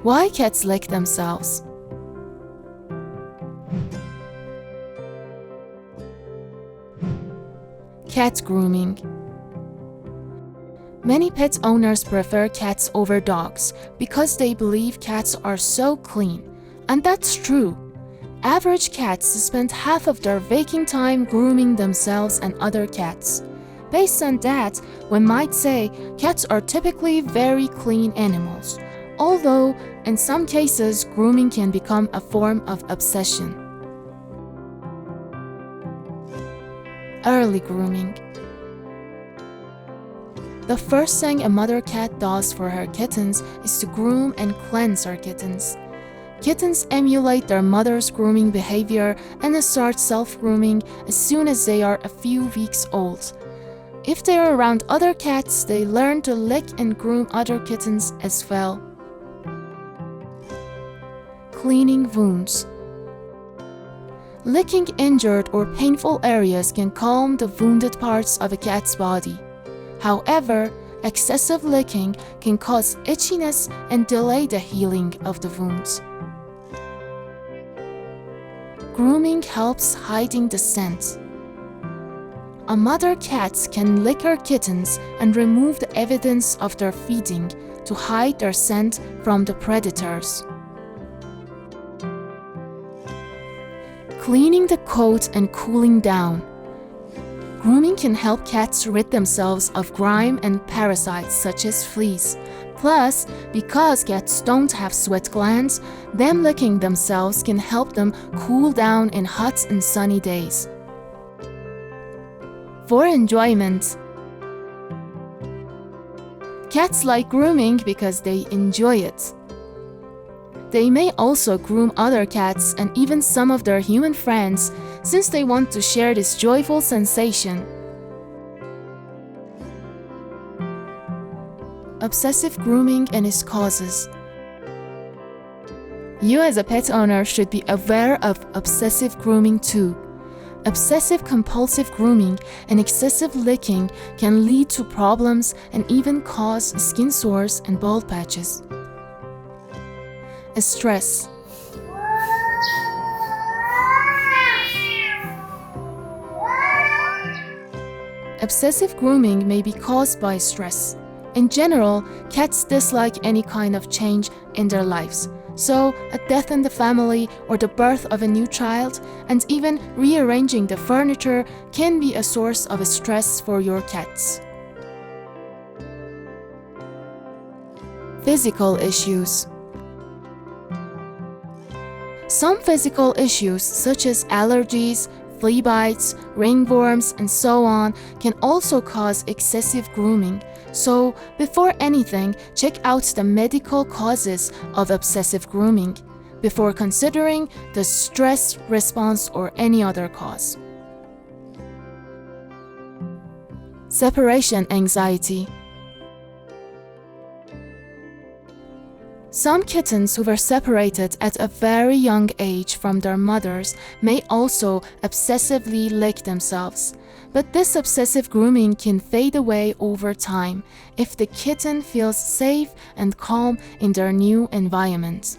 Why cats lick themselves? Cat grooming. Many pet owners prefer cats over dogs because they believe cats are so clean, and that's true. Average cats spend half of their waking time grooming themselves and other cats. Based on that, one might say cats are typically very clean animals, although in some cases grooming can become a form of obsession. Early grooming. The first thing a mother cat does for her kittens is to groom and cleanse her kittens. Kittens emulate their mother's grooming behavior and start self-grooming as soon as they are a few weeks old. If they are around other cats, they learn to lick and groom other kittens as well. Cleaning wounds. Licking injured or painful areas can calm the wounded parts of a cat's body. However, excessive licking can cause itchiness and delay the healing of the wounds. Grooming helps hiding the scent. A mother cat can lick her kittens and remove the evidence of their feeding to hide their scent from the predators. Cleaning the coat and cooling down. Grooming can help cats rid themselves of grime and parasites such as fleas. Plus, because cats don't have sweat glands, them licking themselves can help them cool down in hot and sunny days. For enjoyment. Cats like grooming because they enjoy it. They may also groom other cats and even some of their human friends since they want to share this joyful sensation. Obsessive grooming and its causes. You as a pet owner should be aware of obsessive grooming too. Obsessive-compulsive grooming and excessive licking can lead to problems and even cause skin sores and bald patches. Stress. Obsessive grooming may be caused by stress. In general, cats dislike any kind of change in their lives. So, a death in the family or the birth of a new child, and even rearranging the furniture can be a source of stress for your cats. Physical issues. Some physical issues such as allergies, flea bites, ringworms, and so on can also cause excessive grooming. So, before anything, check out the medical causes of obsessive grooming before considering the stress response or any other cause. Separation anxiety. Some kittens who were separated at a very young age from their mothers may also obsessively lick themselves. But this obsessive grooming can fade away over time if the kitten feels safe and calm in their new environment.